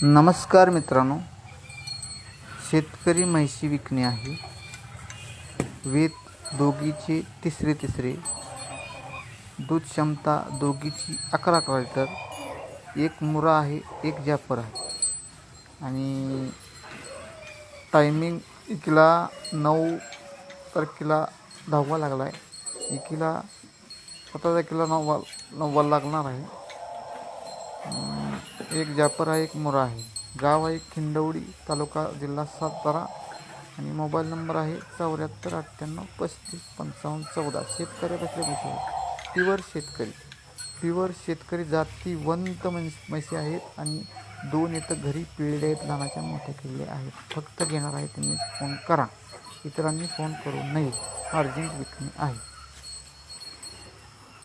नमस्कार मित्रांनो, शेतकरी म्हैशी विकणे आहे. वेत दोघीचे तिसरे दूध क्षमता दोघीची 11 लिटर. एक मुरा आहे, एक जाफर आहे. आणि टायमिंग एकीला 9 तारखेला 10वा लागला आहे. एकीला 17 तारखेला 9वा लागणार आहे. एक जाफर आहे, एक मुरा आहे. गाव आहे खिंडवडी, तालुका जिल्हा सातारा. आणि मोबाईल नंबर आहे 74 98 35 55 14. शेतकऱ्यापासले म्हशी आहेत. प्युअर शेतकरी जातीवंत म्हशी आहेत. आणि 2 इथं घरी पिळले आहेत, लहानाच्या मोठ्या केलेले आहेत. फक्त घेणार आहे त्यांनी फोन करा, इतरांनी फोन करू नये. अर्जंट विकणे आहे.